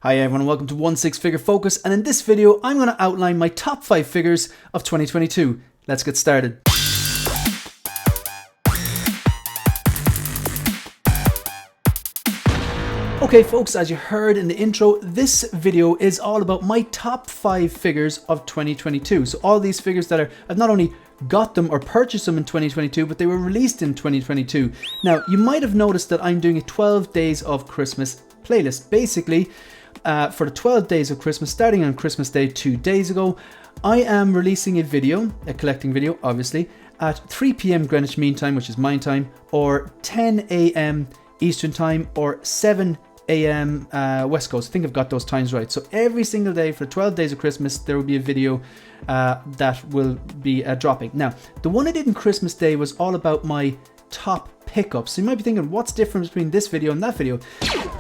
Hi everyone, welcome to 16 Figure Focus, and in this video I'm going to outline my top 5 figures of 2022. Let's get started. Okay folks, as you heard in the intro, this video is all about my top 5 figures of 2022. So all these figures that I've not only got them or purchased them in 2022, but they were released in 2022. Now, you might have noticed that I'm doing a 12 days of Christmas playlist. Basically, for the 12 days of Christmas, starting on Christmas Day 2 days ago, I am releasing a video, a collecting video, obviously, at 3 p.m. Greenwich Mean Time, which is my time, or 10 a.m. Eastern Time, or 7 a.m. West Coast. I think I've got those times right. So every single day for 12 days of Christmas, there will be a video that will be dropping. Now, the one I did on Christmas Day was all about my top pickups. So you might be thinking, what's the difference between this video and that video?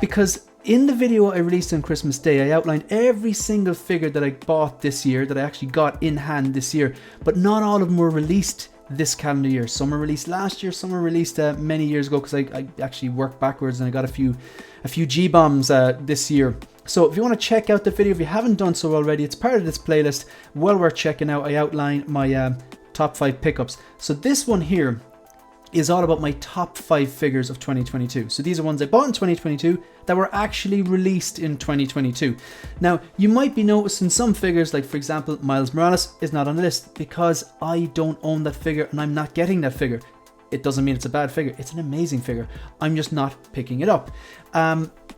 Because in the video I released on Christmas Day, I outlined every single figure that I bought this year, that I actually got in hand this year, but not all of them were released this calendar year. Some were released last year, some were released many years ago, because I actually worked backwards and I got a few G-bombs this year. So if you want to check out the video, if you haven't done so already, it's part of this playlist, well worth checking out. I outline my top 5 pickups. So this one here is all about my top 5 figures of 2022. So these are ones I bought in 2022 that were actually released in 2022. Now, you might be noticing some figures, like for example, Miles Morales is not on the list because I don't own that figure and I'm not getting that figure. It doesn't mean it's a bad figure. It's an amazing figure. I'm just not picking it up.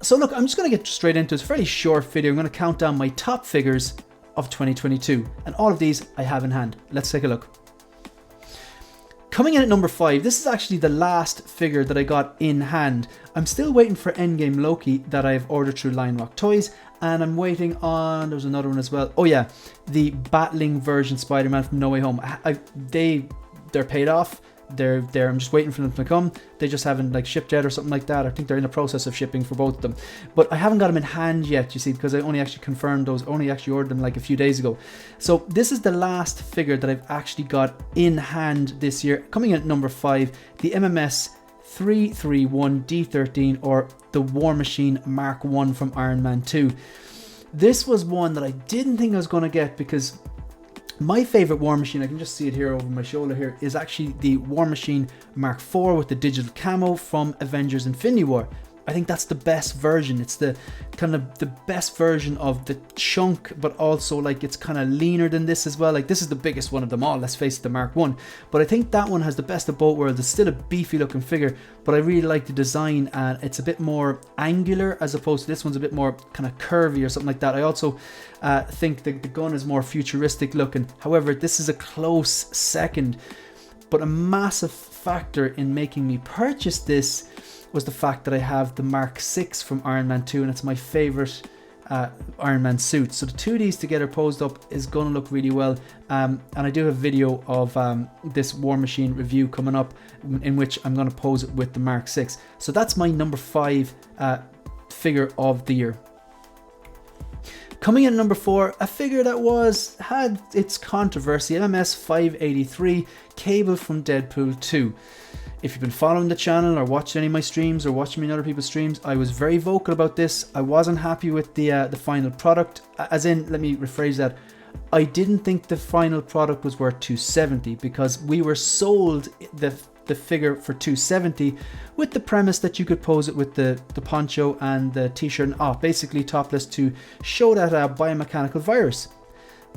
So look, I'm just going to get straight into it. It's a fairly short video. I'm going to count down my top figures of 2022. And all of these I have in hand. Let's take a look. Coming in at number 5, this is actually the last figure that I got in hand. I'm still waiting for Endgame Loki that I've ordered through Lion Rock Toys, and I'm waiting on, there's another one as well. Oh yeah, the battling version Spider-Man from No Way Home. They're paid off. They're there. I'm just waiting for them to come. They just haven't shipped yet or something like that. I think they're in the process of shipping for both of them, but I haven't got them in hand yet, you see, because I only actually confirmed those, only actually ordered them like a few days ago. So this is the last figure that I've actually got in hand this year. Coming in at number 5, the MMS 331 D13, or the War Machine Mark 1 from Iron Man 2. This was one that I didn't think I was going to get, because my favorite War Machine, I can just see it here over my shoulder here, is actually the War Machine Mark 4 with the digital camo from Avengers Infinity War. I think that's the best version. It's the kind of the best version of the chunk, but also it's kind of leaner than this as well. This is the biggest one of them all, let's face it, the Mark 1. But I think that one has the best of both worlds. It's still a beefy looking figure, but I really like the design, and it's a bit more angular as opposed to this one's a bit more kind of curvy or something like that. I also think the gun is more futuristic looking. However, this is a close second, but a massive factor in making me purchase this was the fact that I have the Mark 6 from Iron Man 2, and it's my favorite Iron Man suit. So the two of these together posed up is going to look really well, and I do have a video of this War Machine review coming up in which I'm going to pose it with the Mark 6. So that's my number 5 figure of the year. Coming in at number 4, a figure that had its controversy, MMS 583, Cable from Deadpool 2. If you've been following the channel or watching any of my streams or watching me in other people's streams, I was very vocal about this. I wasn't happy with the final product. As in, let me rephrase that. I didn't think the final product was worth $270, because we were sold the figure for $270 with the premise that you could pose it with the poncho and the t-shirt and off, basically topless, to show that biomechanical virus.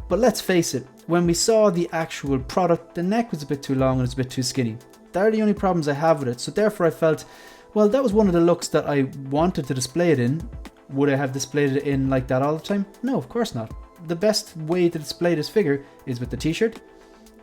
But let's face it, when we saw the actual product, the neck was a bit too long and it's a bit too skinny. They're the only problems I have with it. So therefore I felt, well, that was one of the looks that I wanted to display it in. Would I have displayed it in like that all the time? No, of course not. The best way to display this figure is with the t-shirt,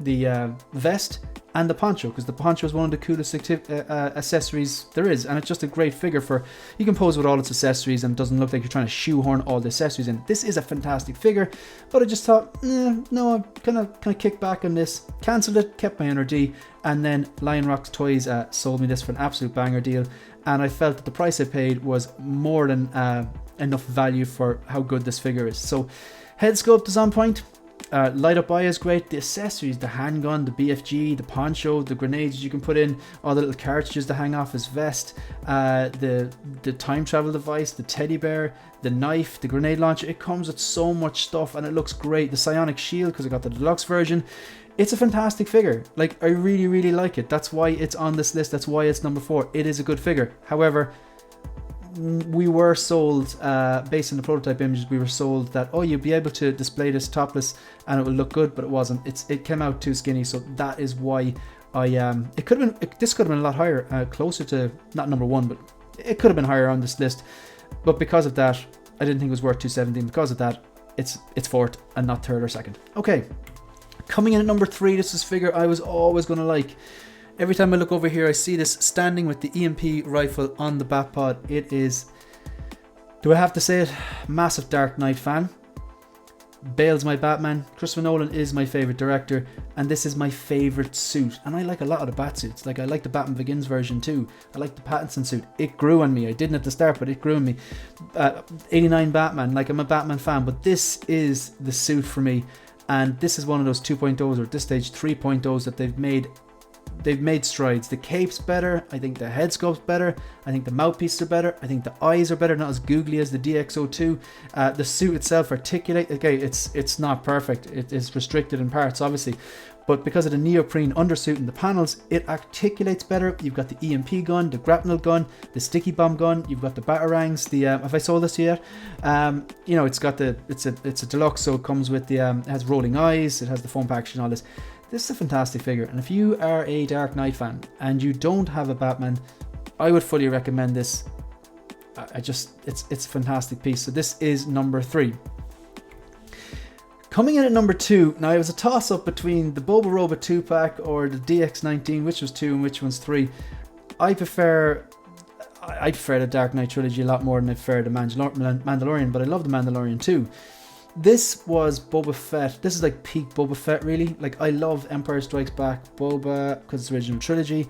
the vest, and the poncho, because the poncho is one of the coolest accessories there is, and it's just a great figure for, you can pose with all its accessories and it doesn't look like you're trying to shoehorn all the accessories in. This is a fantastic figure, but I just thought, no, I'm kind of kicked back on this, cancelled it, kept my NRD, and then Lion Rock Toys sold me this for an absolute banger deal, and I felt that the price I paid was more than enough value for how good this figure is. So head sculpt is on point. Light up eye is great. The accessories, the handgun, the BFG, the poncho, the grenades you can put in, all the little cartridges to hang off his vest, the time travel device, the teddy bear, the knife, the grenade launcher. It comes with so much stuff and it looks great. The psionic shield, because I got the deluxe version. It's a fantastic figure. Like, I really, really like it. That's why it's on this list. That's why it's number 4. It is a good figure. However, we were sold, based on the prototype images, we were sold that, oh, you'll be able to display this topless and it will look good, but it wasn't. It came out too skinny, so that is why I this could have been a lot higher, closer to, not number 1, but it could have been higher on this list. But because of that, I didn't think it was worth 217. Because of that, it's 4th and not 3rd or 2nd. Okay, coming in at number 3, this is a figure I was always going to like. Every time I look over here, I see this standing with the EMP rifle on the back pod. It is, do I have to say it? Massive Dark Knight fan. Bale's my Batman. Christopher Nolan is my favourite director. And this is my favourite suit. And I like a lot of the Bat suits. Like, I like the Batman Begins version too. I like the Pattinson suit. It grew on me. I didn't at the start, but it grew on me. 89 Batman. Like, I'm a Batman fan. But this is the suit for me. And this is one of those 2.0s, or at this stage 3.0s, that they've made strides. The cape's better. I think the head sculpt's better. I think the mouthpieces are better. I think the eyes are better, not as googly as the Dceu 2. The suit itself articulate. Okay, it's not perfect. It is restricted in parts, obviously, but because of the neoprene undersuit and the panels, it articulates better. You've got the EMP gun, the grapnel gun, the sticky bomb gun. You've got the batarangs. The have I sold this yet? You know, it's got it's a deluxe, so it comes with the it has rolling eyes. It has the foam packaging, all this. This is a fantastic figure, and if you are a Dark Knight fan and you don't have a Batman, I would fully recommend this. It's a fantastic piece. So this is number 3. Coming in at number 2, now it was a toss up between the Boba Robot 2-pack or the DX19, which was 2 and which one's 3. I prefer the Dark Knight trilogy a lot more than I prefer the Mandalorian, but I love the Mandalorian too. This was Boba Fett. This is like peak Boba Fett, really. Like, I love Empire Strikes Back Boba because it's the original trilogy,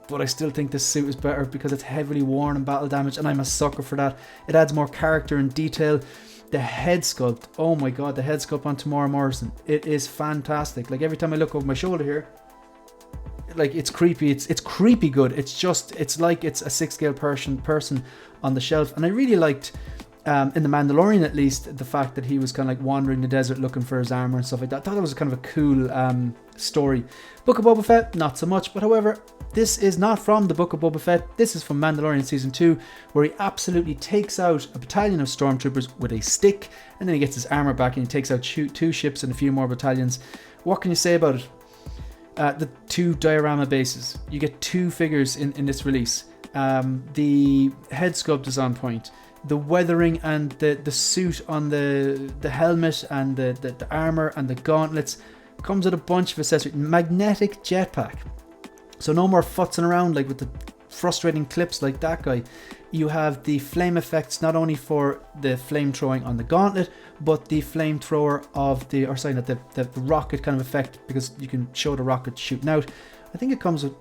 but I still think this suit is better because it's heavily worn and battle damage, and I'm a sucker for that. It adds more character and detail. The head sculpt, oh my god, the head sculpt on Tamora Morrison, it is fantastic. Like, every time I look over my shoulder here, like, it's creepy. It's creepy good. It's like it's a 6-scale person on the shelf, and I really liked. In the Mandalorian, at least, the fact that he was kind of like wandering the desert looking for his armor and stuff like that. I thought that was kind of a cool story. Book of Boba Fett, not so much. But however, this is not from the Book of Boba Fett. This is from Mandalorian Season 2, where he absolutely takes out a battalion of stormtroopers with a stick, and then he gets his armor back and he takes out 2 ships and a few more battalions. What can you say about it? The 2 diorama bases. You get 2 figures in this release. The head sculpt is on point. The weathering and the suit on the helmet and the armor and the gauntlets comes with a bunch of accessories. Magnetic jetpack, so no more futzing around like with the frustrating clips like that guy. You have the flame effects, not only for the flame throwing on the gauntlet, but the flamethrower of the rocket kind of effect, because you can show the rocket shooting out. I think it comes with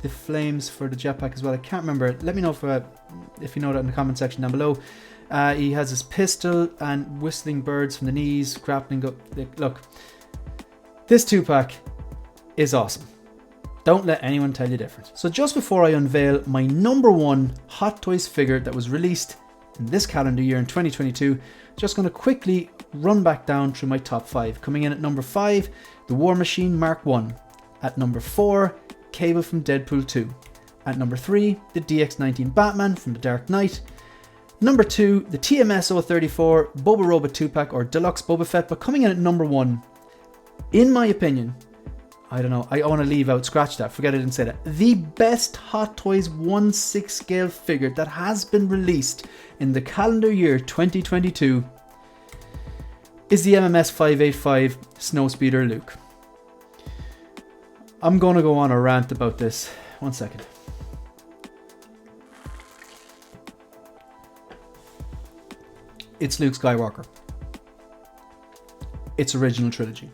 the flames for the jetpack as well. I can't remember. Let me know if you know that in the comment section down below. He has his pistol and whistling birds from the knees, grappling up. Look, this 2-pack is awesome. Don't let anyone tell you different. So just before I unveil my number 1 Hot Toys figure that was released in this calendar year in 2022, just going to quickly run back down through my top 5. Coming in at number 5, the War Machine Mark 1. At number 4, Cable from Deadpool 2. At number 3, the DX19 Batman from The Dark Knight. Number 2, the TMS 034 Boba Robot 2-pack or Deluxe Boba Fett. But coming in at number 1, in my opinion, I don't know, I want to leave out, scratch that, forget I didn't say that. The best Hot Toys 1/6 scale figure that has been released in the calendar year 2022 is the MMS 585 Snowspeeder Luke. I'm going to go on a rant about this. 1 second. It's Luke Skywalker. It's original trilogy.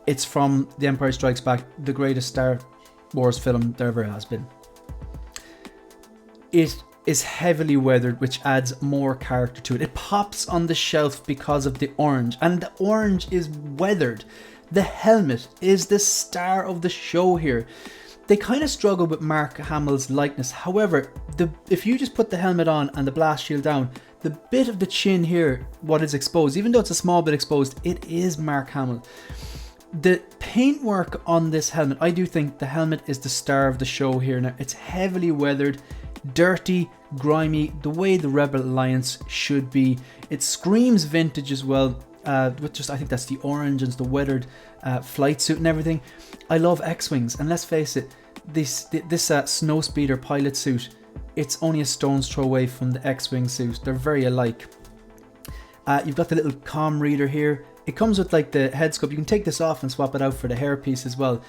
It's from The Empire Strikes Back, the greatest Star Wars film there ever has been. It is heavily weathered, which adds more character to it. It pops on the shelf because of the orange, and the orange is weathered. The helmet is the star of the show here. They kind of struggle with Mark Hamill's likeness. However, if you just put the helmet on and the blast shield down, the bit of the chin here, what is exposed, even though it's a small bit exposed, it is Mark Hamill. The paintwork on this helmet, I do think the helmet is the star of the show here. Now, it's heavily weathered, dirty, grimy, the way the Rebel Alliance should be. It screams vintage as well, with just, I think that's the orange and the weathered flight suit and everything. I love X-Wings, and let's face it, this Snowspeeder pilot suit, it's only a stone's throw away from the X-Wing suit. They're very alike. You've got the little comm reader here. It comes with like the head sculpt. You can take this off and swap it out for the hairpiece as well.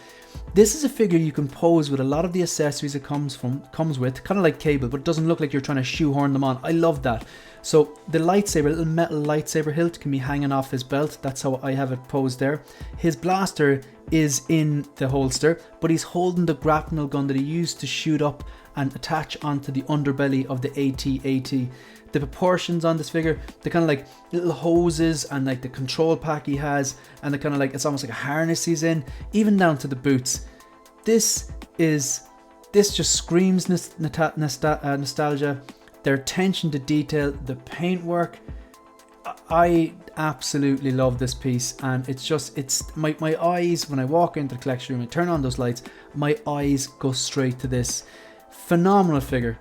This is a figure you can pose with a lot of the accessories it comes with, kind of like Cable, but it doesn't look like you're trying to shoehorn them on. I love that. So the lightsaber, little metal lightsaber hilt can be hanging off his belt. That's how I have it posed there. His blaster is in the holster, but he's holding the grapnel gun that he used to shoot up and attach onto the underbelly of the AT-AT. The proportions on this figure, the kind of like little hoses and like the control pack he has, and the kind of like, it's almost like a harness he's in, even down to the boots. This just screams nostalgia. Their attention to detail, the paintwork. I absolutely love this piece, and it's my eyes, when I walk into the collection room and turn on those lights, my eyes go straight to this. Phenomenal figure.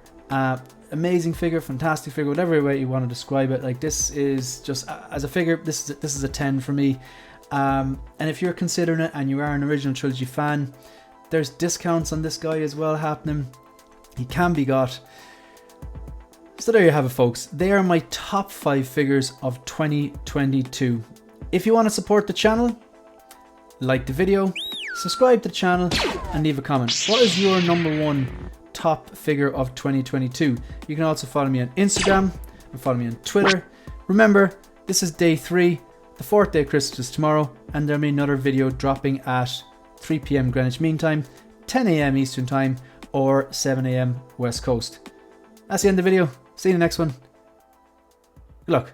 Amazing figure, fantastic figure, whatever way you want to describe it. Like, this is just, as a figure, this is a 10 for me. And if you're considering it and you are an original trilogy fan, there's discounts on this guy as well happening. He can be got. So there you have it, folks. They are my top 5 figures of 2022. If you want to support the channel, like the video, subscribe to the channel, and leave a comment. What is your #1 top figure of 2022? You can also follow me on Instagram and follow me on Twitter. Remember, this is day 3, the 4th day of Christmas is tomorrow, and there'll be another video dropping at 3 PM Greenwich Mean Time, 10 AM Eastern Time, or 7 AM West Coast. That's the end of the video. See you in the next one. Good luck.